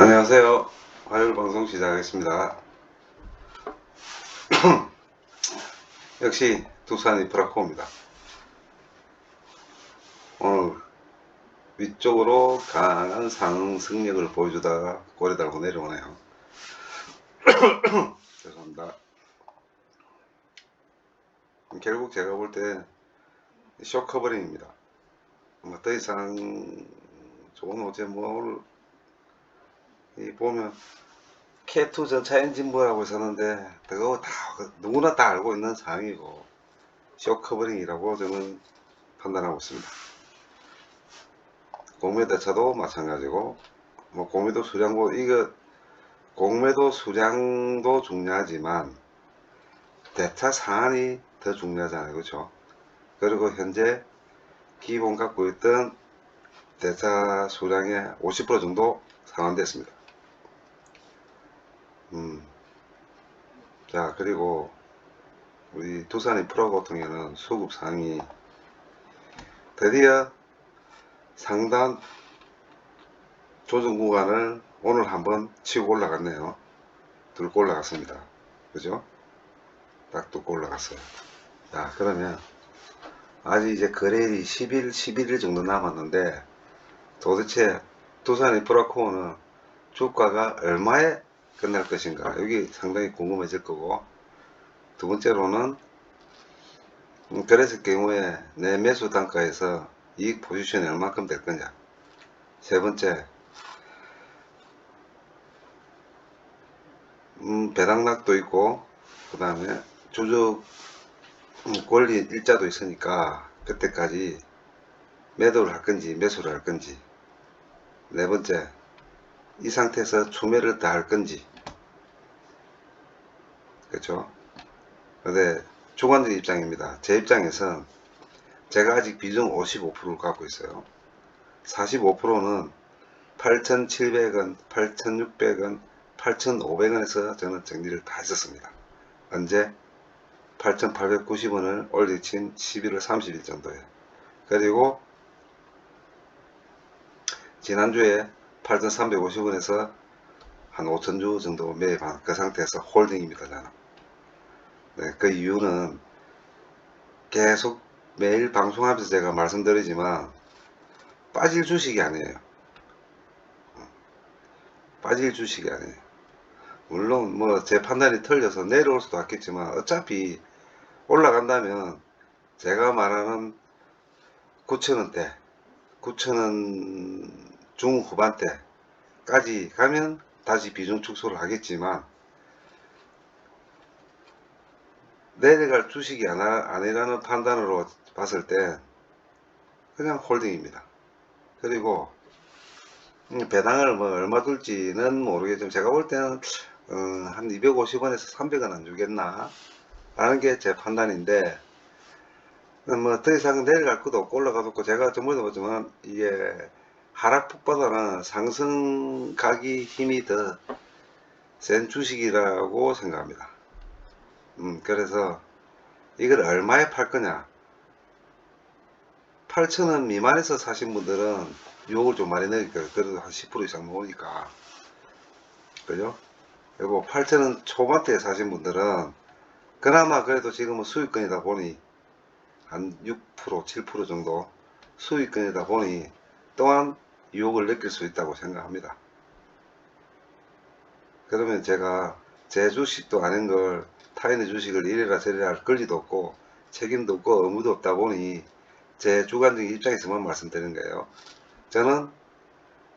안녕하세요. 화요일 방송 시작하겠습니다. 역시 두산 이프라코입니다. 오늘 위쪽으로 강한 상승력을 보여주다가 꼬리 달고 내려오네요. 죄송합니다. 결국 제가 볼 때 쇼커버링입니다. 뭐 더 이상 좋은 어제 오늘 보면 K2 전차 엔진부라고 했었는데 그거 다 누구나 다 알고 있는 사항이고 쇼커버링이라고 저는 판단하고 있습니다. 공매대차도 마찬가지고 공매도 수량고 이거 공매도 수량도 중요하지만 대차 상한이 더 중요하잖아요. 그렇죠? 그리고 현재 기본 갖고 있던 대차 수량의 50% 정도 상환됐습니다. 자, 그리고 우리 두산 이프라고통에는 수급 상이 드디어 상단 조정 구간을 오늘 한번 치고 올라갔네요. 뚫고 올라갔습니다. 그죠? 딱 뚫고 올라갔어요. 자, 그러면 아직 이제 거래일이 10일, 11일 정도 남았는데 도대체 두산 이프라코어는 주가가 얼마에 끝날 것인가, 여기 상당히 궁금해질 거고, 두 번째로는 그랬을 경우에 내 매수 단가에서 이익 포지션이 얼마큼 될 거냐, 세 번째 배당락도 있고 그 다음에 조정 권리 일자도 있으니까 그때까지 매도를 할 건지 매수를 할 건지, 네 번째 이 상태에서 추매를 다 할 건지. 그렇죠? 근데 주관적 입장입니다. 제 입장에선 제가 아직 비중 55%를 갖고 있어요. 45%는 8,700원, 8,600원, 8,500원에서 저는 정리를 다 했었습니다. 언제? 8,890원을 올리친 11월 30일 정도에. 그리고 지난주에 8,350원에서 한 5,000주 정도 매입한 그 상태에서 홀딩입니다. 저는. 네, 그 이유는 계속 매일 방송하면서 제가 말씀드리지만 빠질 주식이 아니에요. 빠질 주식이 아니에요. 물론 뭐 제 판단이 틀려서 내려올 수도 있겠지만 어차피 올라간다면 제가 말하는 9,000원대, 9,000원 중후반대까지 가면 다시 비중 축소를 하겠지만 내려갈 주식이 아니라는 판단으로 봤을 때 그냥 홀딩입니다. 그리고 배당을 뭐 얼마 둘지는 모르겠지만 제가 볼 때는 한 250원에서 300원 안 주겠나 라는 게 제 판단인데, 뭐 더 이상 내려갈 것도 없고 올라가도 없고, 제가 전번에도 봤지만 이게 하락폭보다는 상승 가기 힘이 더 센 주식이라고 생각합니다. 그래서 이걸 얼마에 팔 거냐, 8,000원 미만에서 사신 분들은 유혹을 좀 많이 넣을 거예요. 그래도 한 10% 이상 모으니까. 그죠? 그리고 8,000원 초반대에 사신 분들은 그나마 그래도 지금은 수익권이다 보니 한 6%, 7% 정도 수익권이다 보니 또한 유혹을 느낄 수 있다고 생각합니다. 그러면 제가 제 주식도 아닌 걸 타인의 주식을 이래라 저래라 할 권리도 없고 책임도 없고 의무도 없다 보니 제 주관적인 입장에서만 말씀드리는 거예요. 저는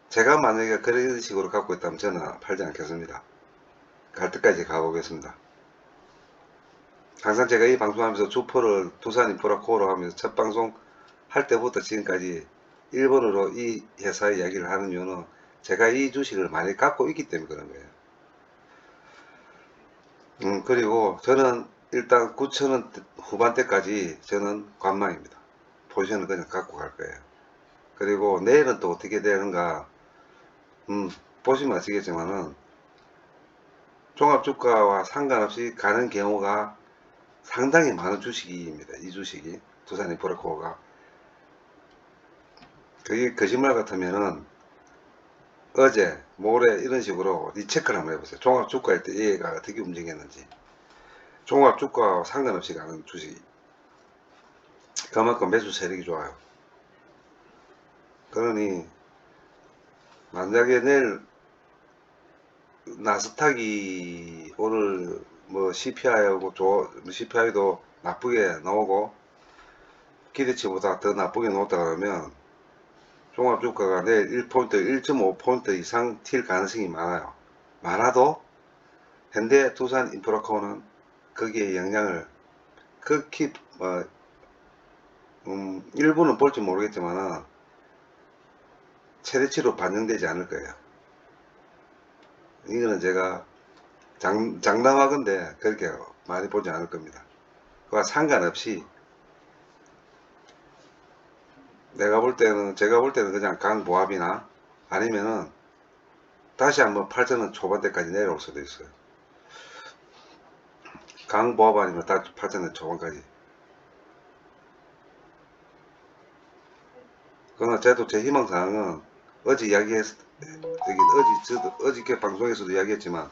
제가 만약에 그런 식으로 갖고 있다면 저는 팔지 않겠습니다. 갈 때까지 가보겠습니다. 항상 제가 이 방송하면서 주포를 두산 인프라코어로 하면서 첫 방송 할 때부터 지금까지 1번으로 이 회사 이야기를 하는 이유는 제가 이 주식을 많이 갖고 있기 때문에 그런 거예요. 그리고 저는 일단 9,000원 후반대까지 저는 관망입니다. 포지션을 그냥 갖고 갈 거예요. 그리고 내일은 또 어떻게 되는가, 보시면 아시겠지만은 종합주가와 상관없이 가는 경우가 상당히 많은 주식입니다. 이 주식이 두산인프라코어가. 그게 거짓말 같으면은 어제, 모레 이런 식으로 리체크를 한번 해보세요. 종합주가일 때 얘가 어떻게 움직였는지. 종합주가와 상관없이 가는 주식. 그만큼 매수 세력이 좋아요. 그러니 만약에 내일 나스닥이 오늘 뭐 CPI하고 CPI도 나쁘게 나오고 기대치보다 더 나쁘게 나왔다 그러면 종합주가가 내일 1포인트, 1.5포인트 이상 튈 가능성이 많아요. 많아도 현대, 두산, 인프라코는 거기에 영향을 극히 일부는 볼지 모르겠지만 최대치로 반영되지 않을 거예요. 이거는 제가 장담하건데 그렇게 많이 보지 않을 겁니다. 그와 상관없이 제가 볼 때는 그냥 강보합이나 아니면은 다시 한번 8,000원 초반대까지 내려올 수도 있어요. 강보합 아니면 다시 8,000원 초반까지. 그러나 저도 제 희망사항은 어제 어저께 방송에서도 이야기했지만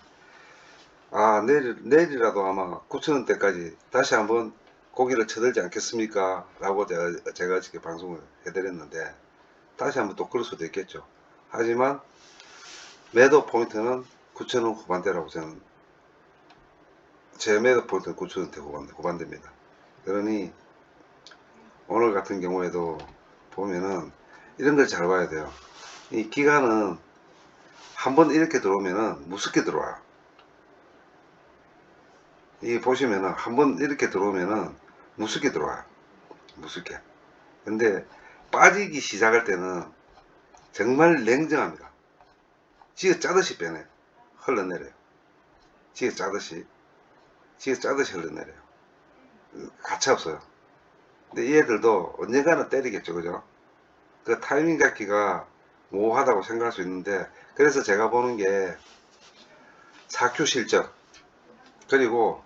내일이라도 아마 9,000원대까지 다시 한번 고기를 쳐들지 않겠습니까? 라고 제가 어저께 방송을 해드렸는데 다시 한번 또 그럴 수도 있겠죠. 하지만 매도 포인트는 9,000원 후반대라고 저는 제 매도 포인트는 9,000원대 후반대입니다. 그러니 오늘 같은 경우에도 보면은 이런 걸 잘 봐야 돼요. 이 기간은 한번 이렇게 들어오면은 무섭게 들어와요. 이 보시면은 한번 이렇게 들어오면은 무섭게 들어와요. 무섭게. 근데 빠지기 시작할 때는 정말 냉정합니다. 지어 짜듯이 빼내 흘러내려요. 지어 짜듯이 흘러내려요. 가차 없어요. 근데 이 애들도 언젠가는 때리겠죠. 그죠? 그 타이밍 잡기가 모호하다고 생각할 수 있는데 그래서 제가 보는 게 4Q 실적 그리고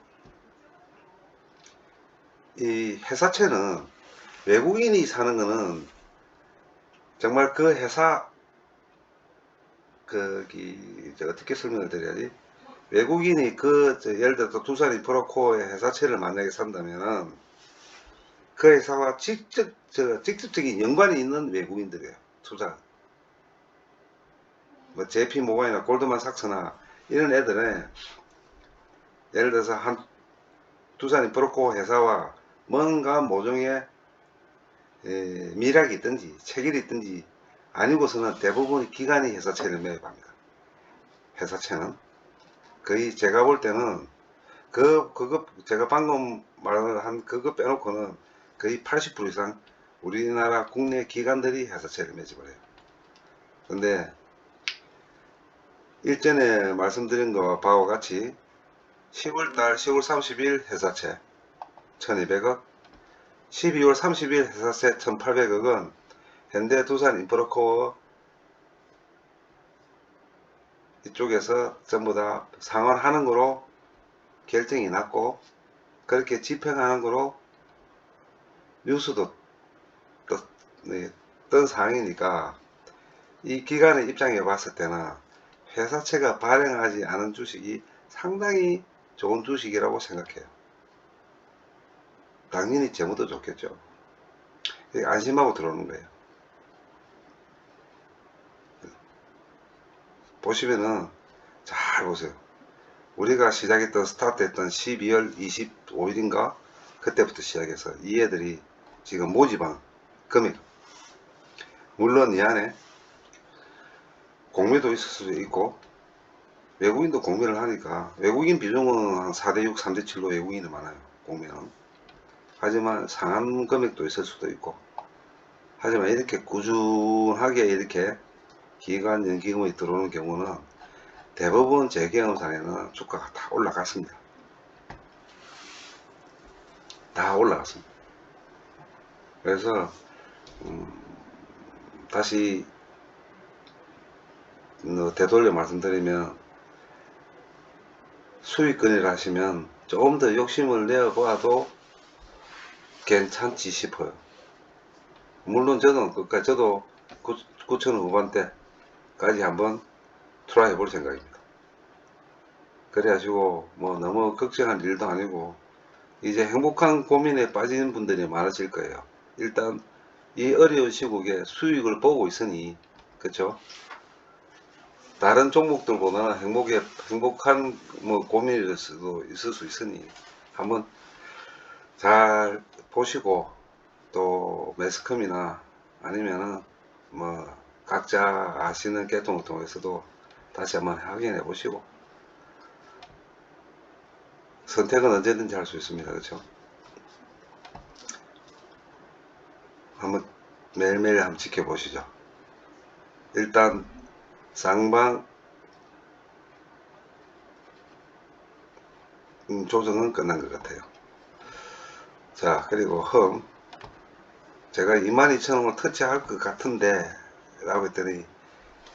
이 회사채는 외국인이 사는 거는 정말 그 회사 어떻게 설명을 드려야지? 외국인이 예를 들어서 두산 인프라코어의 회사채를 만약에 산다면은 그 회사와 직접적인 연관이 있는 외국인들이에요. 투자. 뭐 JP 모건이나 골드만삭스나 이런 애들은 예를 들어서 두산 인프라코어 회사와 뭔가 모종의 미락이 있든지 체결이 있든지 아니고서는 대부분 기관이 회사채를 매입합니다. 회사채는 거의 제가 볼 때는 그거 제가 방금 말한 그거 빼놓고는 거의 80% 이상 우리나라 국내 기관들이 회사채를 매집을 해요. 근데 일전에 말씀드린 거와 바와 같이 10월달 10월 30일 회사채 1200억 12월 30일 회사채 1800억은 현대 두산 인프라코어 이쪽에서 전부 다 상환하는 거로 결정이 났고 그렇게 집행하는 거로 뉴스도 뜬 상황이니까 이 기관의 입장에 봤을 때는 회사채가 발행하지 않은 주식이 상당히 좋은 주식이라고 생각해요. 당연히 재무도 좋겠죠. 안심하고 들어오는 거예요. 보시면은 잘 보세요. 우리가 시작했던 스타트했던 12월 25일인가 그때부터 시작해서 이 애들이 지금 모집한 금액 물론 이 안에 공매도 있을 수도 있고 외국인도 공매를 하니까 외국인 비중은 한 4대6 3대7로 외국인이 많아요. 공매는. 하지만 상한 금액도 있을 수도 있고 하지만 이렇게 꾸준하게 이렇게 기관 연기금이 들어오는 경우는 대부분 제 경험상에는 주가가 다 올라갔습니다. 다 올라갔습니다. 그래서 다시 되돌려 말씀드리면 수익권이라 하시면 조금 더 욕심을 내어봐도 괜찮지 싶어요. 물론 저도 9,000원 후반대까지 한번 트라이 해볼 생각입니다. 그래가지고 뭐 너무 걱정할 일도 아니고 이제 행복한 고민에 빠지는 분들이 많으실 거예요. 일단 이 어려운 시국에 수익을 보고 있으니, 그쵸? 다른 종목들보다는 행복한 뭐 고민일 수도 있을 수 있으니 한번 잘 보시고 또 매스컴이나 아니면은 뭐 각자 아시는 계통을 통해서도 다시 한번 확인해 보시고 선택은 언제든지 할 수 있습니다. 그렇죠? 한번 매일매일 한번 지켜보시죠. 일단 쌍방 조정은 끝난 것 같아요. 자, 그리고 제가 22,000원을 터치할 것 같은데 라고 했더니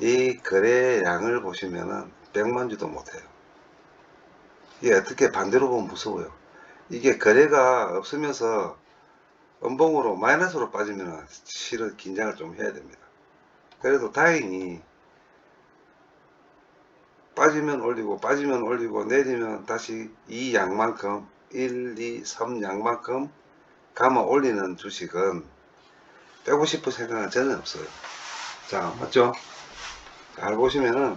이 거래량을 보시면은 100만 주도 못해요. 이게 어떻게 반대로 보면 무서워요. 이게 거래가 없으면서 음봉으로 마이너스로 빠지면 실은 긴장을 좀 해야 됩니다. 그래도 다행히 빠지면 올리고 내리면 다시 이 양만큼 1, 2, 3 양만큼 감아 올리는 주식은 빼고 싶은 생각은 전혀 없어요. 자, 맞죠? 잘 보시면은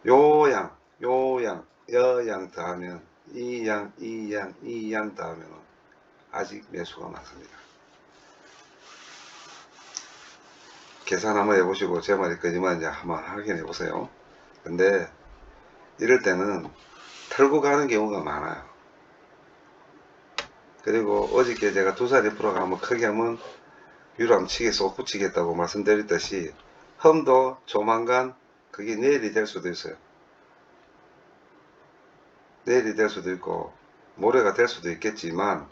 요양, 여양 더하면 이 양 더하면 아직 매수가 많습니다. 계산 한번 해보시고 제 말이 거짓말인지 한번 확인해 보세요. 근데 이럴 때는 털고 가는 경우가 많아요. 그리고 어저께 제가 두사리 프로가 한번 크게 하면 유람치게 쏙 붙이겠다고 말씀드렸듯이 험도 조만간 그게 내일이 될 수도 있어요. 내일이 될 수도 있고 모레가 될 수도 있겠지만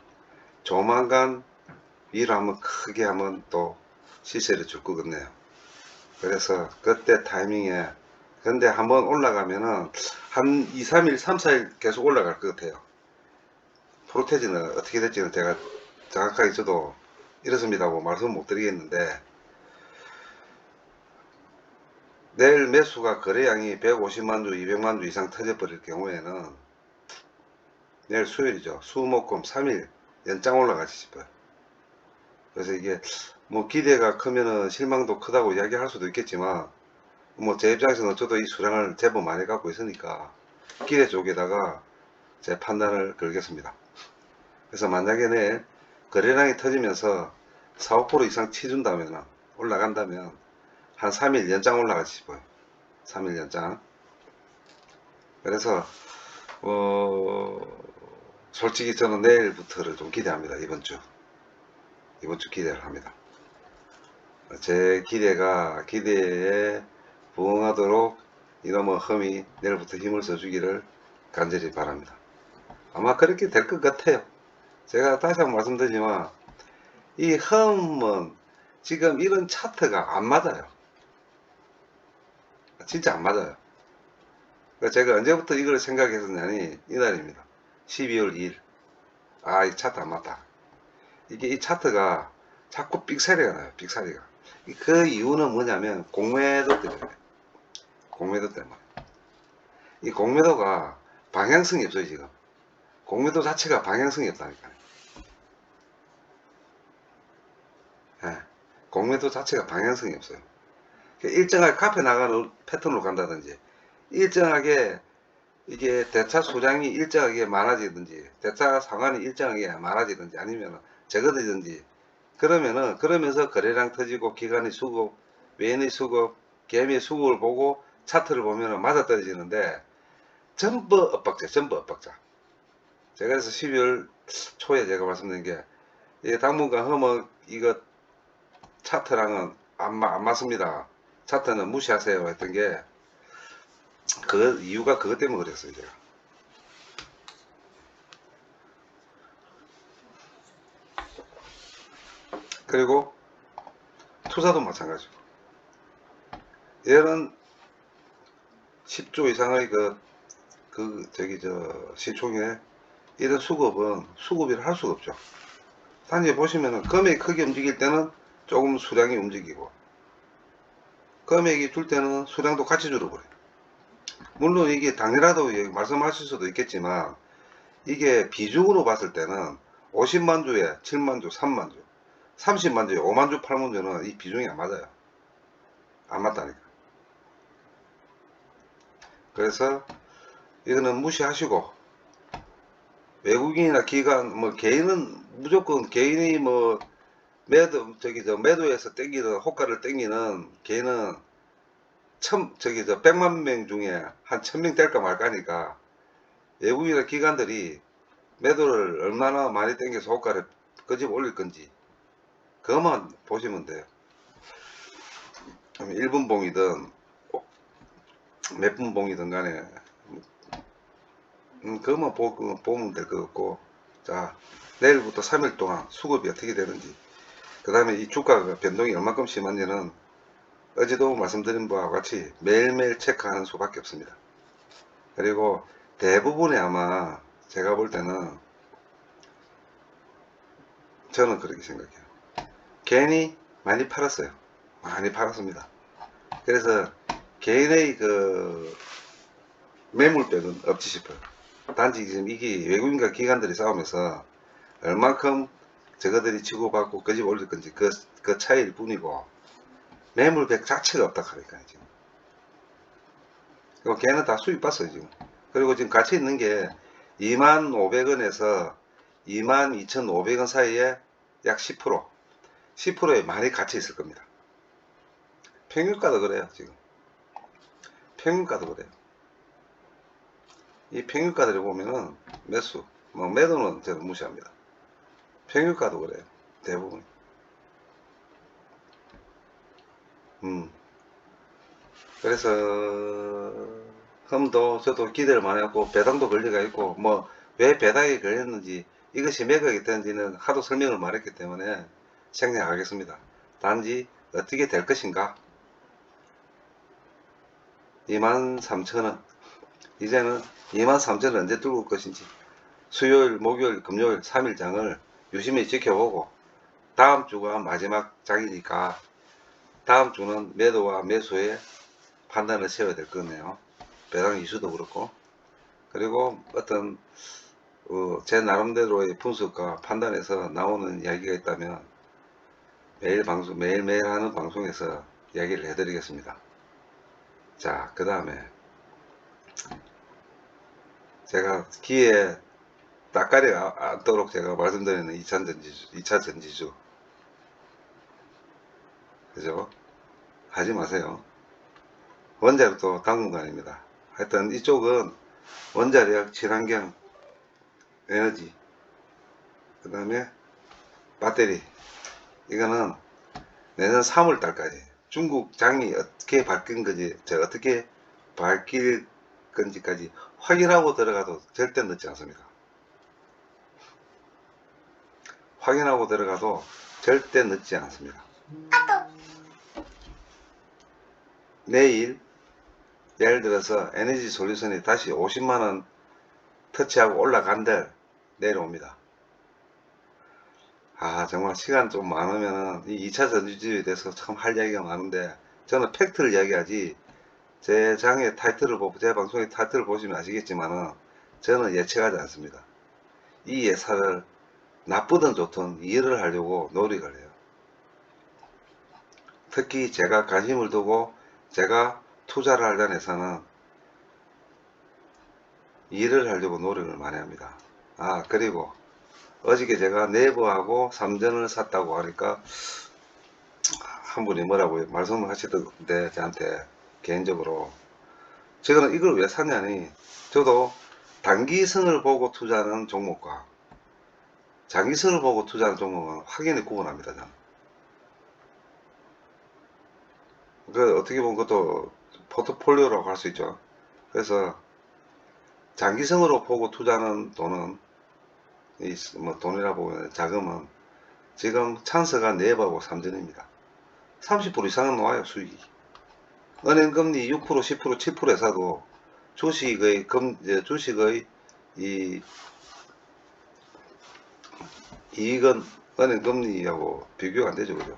조만간 위로 한번 크게 한번 또 시세를 줄 것 같네요. 그래서 그때 타이밍에 근데 한번 올라가면은 한 2, 3일, 3, 4일 계속 올라갈 것 같아요. 프로테지는 어떻게 될지는 제가 정확하게 저도 이렇습니다고 말씀 못 드리겠는데 내일 매수가 거래량이 150만 주, 200만 주 이상 터져버릴 경우에는 내일 수요일이죠. 수목금 3일 연장 올라가지 싶어요. 그래서 이게 뭐 기대가 크면은 실망도 크다고 이야기할 수도 있겠지만 뭐 제 입장에서는 저도 이 수량을 제법 많이 갖고 있으니까 기대 쪽에다가 제 판단을 걸겠습니다. 그래서 만약에 내일 거래량이 터지면서 4, 5% 이상 치준다면 올라간다면 한 3일 연장 올라가지 싶어요. 3일 연장. 그래서 솔직히 저는 내일부터를 좀 기대합니다. 이번 주 기대를 합니다. 제 기대에 부응하도록 이놈의 험이 내일부터 힘을 써주기를 간절히 바랍니다. 아마 그렇게 될 것 같아요. 제가 다시 한번 말씀드리지만 이 험은 지금 이런 차트가 안 맞아요. 진짜 안 맞아요. 제가 언제부터 이걸 생각했었냐니 이날입니다. 12월 2일. 아, 이 차트 안 맞다. 이게 이 차트가 자꾸 삑사리가 나요. 삑사리가. 그 이유는 뭐냐면 공매도 때문에. 공매도 때문에. 이 공매도가 방향성이 없어요, 지금. 공매도 자체가 방향성이 없다니까요. 예. 공매도 자체가 방향성이 없어요. 일정하게 카페 나가는 패턴으로 간다든지, 일정하게 이게 대차 수량이 일정하게 많아지든지, 대차 상환이 일정하게 많아지든지, 아니면 적어지든지, 그러면서 거래량 터지고, 기관의 수급, 외인의 수급, 개미의 수급을 보고 차트를 보면은 맞아떨어지는데, 전부 엇박자, 전부 엇박자. 제가 그래서 12월 초에 제가 말씀드린 게, 이게 당분간 허먹, 이거 차트랑은 안 맞습니다. 차트는 무시하세요. 했던 게, 그 이유가 그것 때문에 그랬어요, 제가. 그리고 투자도 마찬가지고. 얘는 10조 이상의 시총에 이런 수급을 할 수가 없죠. 단지 보시면은 금액이 크게 움직일 때는 조금 수량이 움직이고, 금액이 줄 때는 수량도 같이 줄어버려요. 물론 이게 당연하다고 말씀하실 수도 있겠지만, 이게 비중으로 봤을 때는 50만 주에 7만 주, 3만 주, 30만 주에 5만 주, 8만 주는 이 비중이 안 맞아요. 안 맞다니까. 그래서 이거는 무시하시고, 외국인이나 기관, 뭐 개인은 무조건 개인이 뭐 매도에서 땡기는 호가를 땡기는 개인은 저기 100만 명 중에 한 1000명 될까 말까니까, 외국인이나 기관들이 매도를 얼마나 많이 땡겨서 호가를 끄집어 올릴 건지 그것만 보시면 돼요. 1분 봉이든 몇 분 봉이든 간에 그것만 보면 될 것 같고, 자, 내일부터 3일 동안 수급이 어떻게 되는지, 그 다음에 이 주가 변동이 얼마큼 심한지는 어제도 말씀드린 바와 같이 매일매일 체크하는 수밖에 없습니다. 그리고 대부분의 아마 제가 볼 때는 저는 그렇게 생각해요. 괜히 많이 팔았어요. 많이 팔았습니다. 그래서 개인의 그 매물백은 없지 싶어요. 단지 지금 이게 외국인과 기관들이 싸우면서 얼만큼 저거들이 치고받고 끄집어 올릴 건지 그 차이일 뿐이고, 매물백 자체가 없다 하니까 지금. 걔는 다 수익 봤어요 지금. 그리고 지금 같이 있는 게 25,500원에서 22,500원 사이에 약 10%에 많이 갇혀 있을 겁니다. 평균가도 그래요 지금. 평균가도 그래요. 이 평균가들을 보면은 매수, 뭐 매도는 저는 무시합니다. 평균가도 그래요 대부분. 그래서 흠도 저도 기대를 많이 했고, 배당도 걸려가 있고, 뭐 왜 배당이 걸렸는지, 이것이 매각이 되는지는 하도 설명을 말했기 때문에 생략하겠습니다. 단지 어떻게 될 것인가, 23,000원, 이제는 23,000원 언제 뚫을 것인지, 수요일, 목요일, 금요일 3일장을 유심히 지켜보고, 다음 주가 마지막 장이니까 다음 주는 매도와 매수의 판단을 세워야 될 거네요. 배당 이슈도 그렇고. 그리고 어떤 제 나름대로의 분석과 판단에서 나오는 이야기가 있다면 매일매일 하는 방송에서 이야기를 해드리겠습니다. 자, 그 다음에 제가 귀에 따까리가 않도록 제가 말씀드리는 2차 전지주, 그죠? 하지 마세요. 원자력도 당분간입니다. 하여튼 이쪽은 원자력, 친환경, 에너지, 그 다음에 배터리, 이거는 내년 3월달까지 중국 장이 어떻게 바뀐 건지, 어떻게 바뀔 건지까지 확인하고 들어가도 절대 늦지 않습니다. 확인하고 들어가도 절대 늦지 않습니다. 내일 예를 들어서 에너지 솔루션이 다시 50만원 터치하고 올라간들 내려옵니다. 정말 시간 좀 많으면은 이 2차 전지주에 대해서 참 할 이야기가 많은데, 저는 팩트를 이야기하지, 제 장의 타이틀을 보고, 제 방송의 타이틀을 보시면 아시겠지만은 저는 예측하지 않습니다. 이 예사를 나쁘든 좋든 이해를 하려고 노력을 해요. 특히 제가 관심을 두고 제가 투자를 하려는 회사는 이해를 하려고 노력을 많이 합니다. 그리고 어저께 제가 네이버하고 삼전을 샀다고 하니까 한 분이 뭐라고 말씀을 하시던데, 저한테 개인적으로 저는 이걸 왜 샀냐니, 저도 단기성을 보고 투자하는 종목과 장기성을 보고 투자하는 종목은 확연히 구분합니다. 저는 어떻게 보면 그것도 포트폴리오라고 할 수 있죠. 그래서 장기성으로 보고 투자하는 돈은, 뭐 돈이라 보면 자금은 지금 찬스가 네이버하고 삼전입니다. 30% 이상은 나와요, 수익이. 은행금리 6%, 10%, 7%에 사도 주식의 이 이익은 은행금리하고 비교가 안 되죠, 그죠?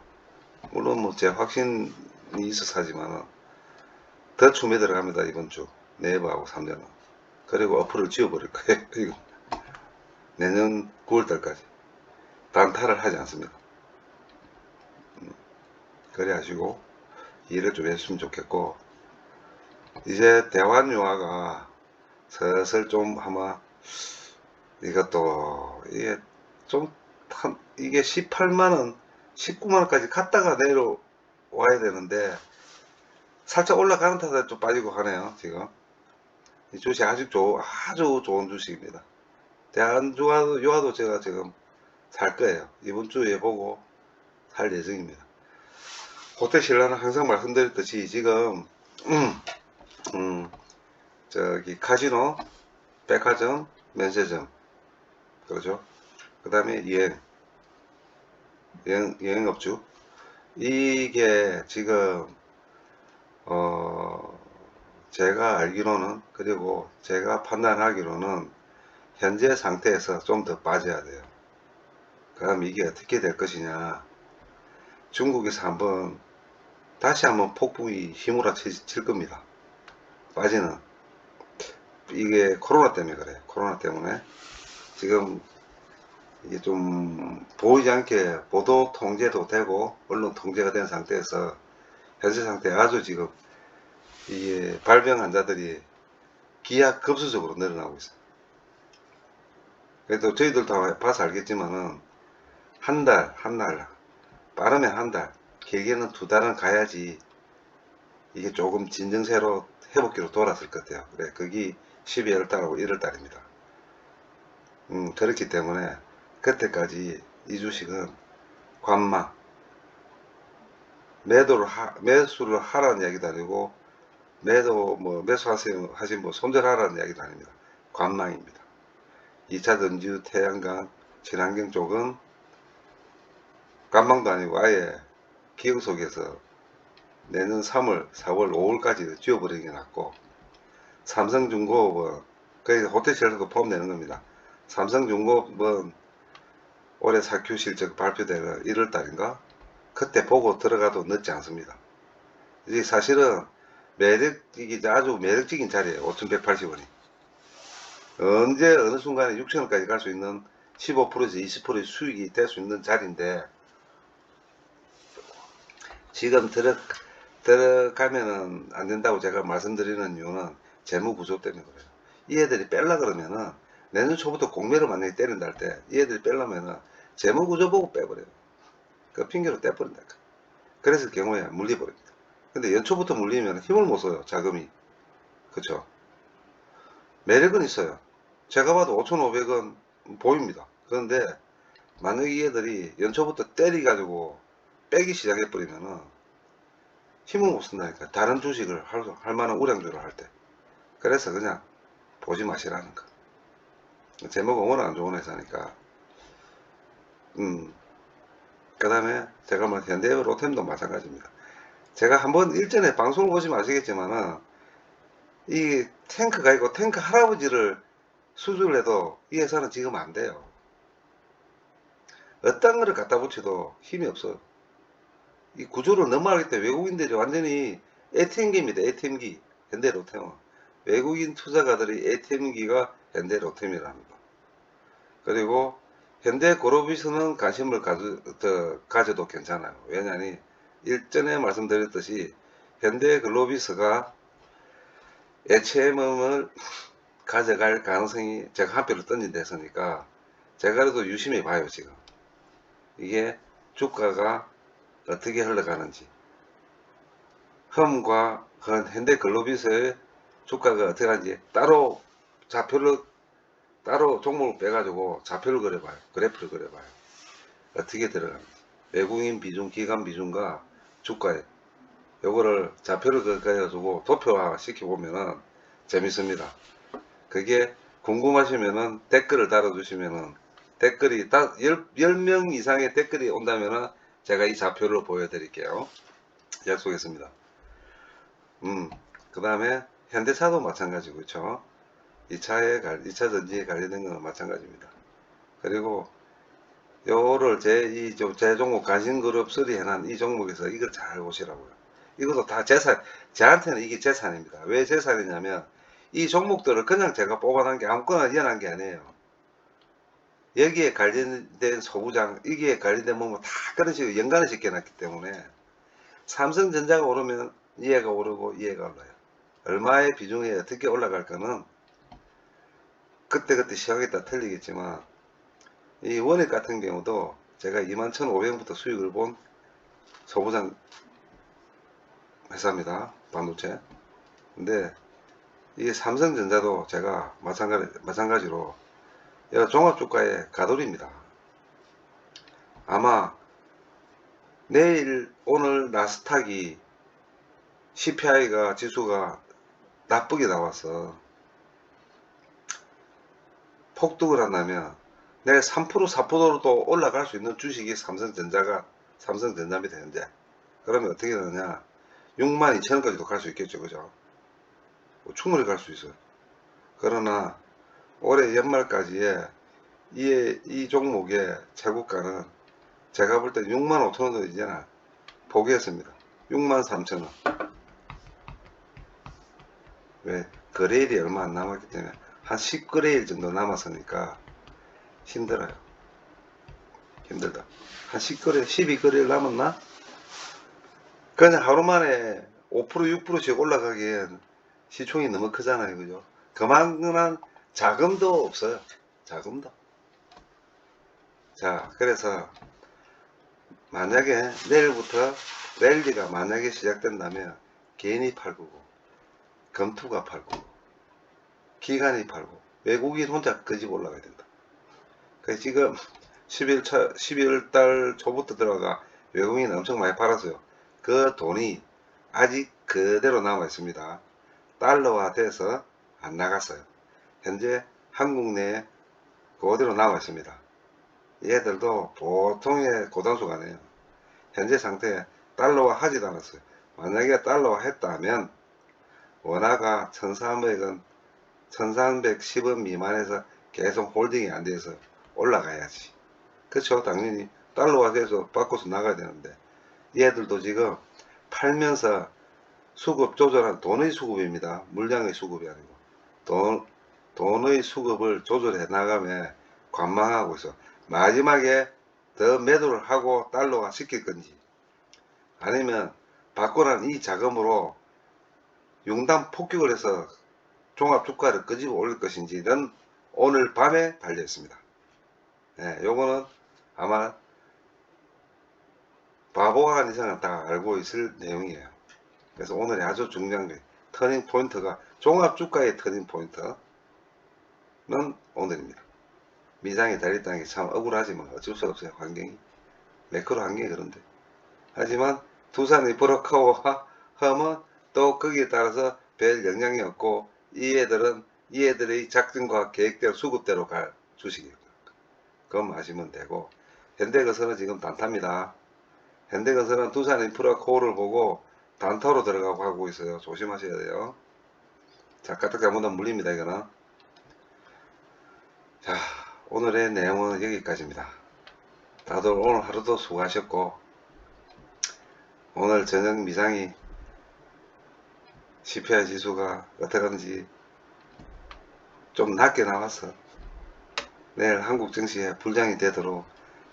물론 뭐 제 확신이 있어서 하지만은 더 추매 들어갑니다, 이번 주. 네이버하고 삼성은. 그리고 어플을 지워버릴 거예요. 이거 내년 9월달까지 단타를 하지 않습니다. 그래 하시고 일을 좀 했으면 좋겠고, 이제 대환 유화가 슬슬 좀 아마 이것도 이게 좀 이게 18만원 19만원까지 갔다가 내려와야 되는데 살짝 올라가는 타다 좀 빠지고 하네요. 지금 이 주식 아주 좋은 주식입니다. 대한유화도 제가 지금 살 거예요. 이번 주에 보고 살 예정입니다. 호텔신라는 항상 말씀드렸듯이 지금 음, 저기 카지노, 백화점, 면세점, 그렇죠? 그 다음에 여행업주, 이게 지금 제가 알기로는, 그리고 제가 판단하기로는 현재 상태에서 좀 더 빠져야 돼요. 그럼 이게 어떻게 될 것이냐, 중국에서 다시 한번 폭풍이 휘몰아 칠 겁니다. 빠지는, 이게 코로나 때문에 그래요. 코로나 때문에 지금 이게 좀 보이지 않게 보도 통제도 되고 언론 통제가 된 상태에서 현재 상태 아주 지금 이게 발병 환자들이 기하급수적으로 늘어나고 있어요. 그래도 저희들도 봐서 알겠지만은 한 달, 빠르면 한 달, 길게는 2달은 가야지 이게 조금 진정세로 회복기로 돌았을 것 같아요. 그래, 그게 12월 달하고 1월 달입니다. 그렇기 때문에 그때까지 이 주식은 관망, 매수를 하라는 이야기도 아니고, 매수하신 손절하라는 이야기도 아닙니다. 관망입니다. 2차 전지, 태양광, 친환경 쪽은 관망도 아니고 아예 기억 속에서 내년 3월, 4월, 5월까지 지워버리는 게 낫고, 삼성중공업은, 거기 호텔실도 포함되는 겁니다. 삼성중공업은 올해 4Q 실적 발표되는 1월 달인가? 그때 보고 들어가도 늦지 않습니다. 이게 사실은 이게 아주 매력적인 자리에요. 5,180원이. 언제, 어느 순간에 6,000원까지 갈 수 있는 15%에서 20%의 수익이 될 수 있는 자리인데, 지금 들어가면은 안 된다고 제가 말씀드리는 이유는 재무 구조 때문에 그래요. 이 애들이 뺄라 그러면은 내년 초부터 공매를 만약에 때린다 할 때 이 애들이 뺄려면은 재무 구조 보고 빼버려요. 그 핑계로 떼버린다. 그래서 경우에 물려버립니다. 근데 연초부터 물리면 힘을 못 써요. 자금이. 그쵸? 매력은 있어요. 제가 봐도 5,500원 보입니다. 그런데 만약에 이 애들이 연초부터 때리가지고 빼기 시작해버리면은 힘을 못 쓴다니까. 다른 주식을 할 만한 우량주를 할 때. 그래서 그냥 보지 마시라는 거. 제목은 워낙 안 좋은 회사니까. 그 다음에 제가 현대 로템도 마찬가지입니다. 제가 한번 일전에 방송을 보시면 아시겠지만은 이 탱크가 있고 탱크 할아버지를 수주를 해도 이 회사는 지금 안 돼요. 어떤 거를 갖다 붙여도 힘이 없어요. 이 구조를 넘어가기 때문에 외국인들이 완전히 ATM기입니다. ATM기. 현대로템은. 외국인 투자가들이 ATM기가 현대로템이랍니다. 그리고 현대그룹에서는 관심을 가져도 괜찮아요. 왜냐하니 일전에 말씀드렸듯이 현대글로비스가 HMM을 가져갈 가능성이 제가 한 표를 던진 데서니까 제가 그래도 유심히 봐요. 지금 이게 주가가 어떻게 흘러가는지, 험과 현대글로비스의 주가가 어떻게 하는지 따로 종목을 빼가지고 좌표를 그려봐요. 그래프를 그려봐요. 어떻게 들어가는지. 외국인 비중, 기관 비중과 주가에 요거를 좌표를 그려가지고 도표화 시켜보면은 재밌습니다. 그게 궁금하시면은 댓글을 달아주시면은 댓글이 10명 이상의 댓글이 온다면은 제가 이 좌표를 보여드릴게요. 약속했습니다. 그 다음에 현대차도 마찬가지고, 그쵸? 2차 전지에 관련된 건 마찬가지입니다. 그리고 요거를 제 종목 간신그룹 3 해놓은 이 종목에서 이걸 잘 보시라고요. 이것도 다 재산, 저한테는 이게 재산입니다. 왜 재산이냐면 이 종목들을 그냥 제가 뽑아놓은 게 아무거나 연한 게 아니에요. 여기에 관련된 소부장, 여기에 관련된 뭐 다 그런 식으로 연관을 시켜놨기 때문에 삼성전자가 오르면 이해가 오르고 이해가 올라요. 얼마의 비중이 어떻게 올라갈 거는 그때그때 시각에 따라 틀리겠지만, 이 원액 같은 경우도 제가 21,500원부터 수익을 본 소부장 회사입니다. 반도체. 근데 이 삼성전자도 제가 마찬가지로 종합주가의 가돌입니다. 아마 내일 오늘 나스닥이 CPI가 지수가 나쁘게 나와서 폭등을 한다면 내일 3% 4%도 올라갈 수 있는 주식이 삼성전자입니다. 현재. 그러면 어떻게 되느냐, 62,000원까지도 갈 수 있겠죠. 그죠? 충분히 갈 수 있어요. 그러나 올해 연말까지의 이 종목의 최고가는 제가 볼 때 65,000원도 이제는 포기했습니다. 63,000원. 왜? 거래일이 얼마 안 남았기 때문에 한 10거래일 정도 남았으니까 힘들어요. 힘들다. 한 10거래, 12거래일 남았나? 그냥 하루 만에 5% 6%씩 올라가기엔 시총이 너무 크잖아요. 그죠? 그만한 자금도 없어요. 자금도. 자, 그래서 만약에 내일부터 랠리가 만약에 시작된다면 개인이 팔고 검투가 팔고 기관이 팔고 외국인 혼자 그 집 올라가야 된다. 그래서 지금 12월 달 초부터 들어가 외국인 엄청 많이 팔았어요. 그 돈이 아직 그대로 남아 있습니다. 달러화 돼서 안 나갔어요. 현재 한국 내에 그대로 남아 있습니다. 얘들도 보통의 고단수가 아니에요. 현재 상태에 달러화 하지도 않았어요. 만약에 달러화 했다면 원화가 1,300원, 1,310원 미만에서 계속 홀딩이 안 돼서 올라가야지. 그렇죠. 당연히 달러화 돼서 바꿔서 나가야 되는데 얘들도 지금 팔면서 수급 조절한 돈의 수급입니다. 물량의 수급이 아니고 돈의 수급을 조절해 나가며 관망하고 있어. 마지막에 더 매도를 하고 달러화 시킬 건지 아니면 받고 난 이 자금으로 융단 폭격을 해서 종합주가를 끄집어 올릴 것인지는 오늘 밤에 달려있습니다. 네, 요거는 아마 바보가 아닌 이상은 다 알고 있을 내용이에요. 그래서 오늘이 아주 중요한 게 터닝 포인트가 종합주가의 터닝 포인트는 오늘입니다. 미장이 달렸다는 게 참 억울하지만 어쩔 수 없어요. 환경이 매크로 환경이 그런데, 하지만 두산이 브로커 하면 또 거기에 따라서 별 영향이 없고 이애들의 작전과 계획대로 수급대로 갈 주식이에요. 그건 아시면 되고, 현대건설은 지금 단타입니다. 현대건설은 두산 브로커를 보고 단타로 들어가고 하고 있어요. 조심하셔야 돼요. 자, 까딱 잘못하면 물립니다. 이거는. 자, 오늘의 내용은 여기까지입니다. 다들 오늘 하루도 수고하셨고, 오늘 저녁 미장이 CPI 지수가 어떻게 하는지 좀 낮게 나와서 내일 한국 증시에 불장이 되도록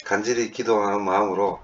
간절히 기도하는 마음으로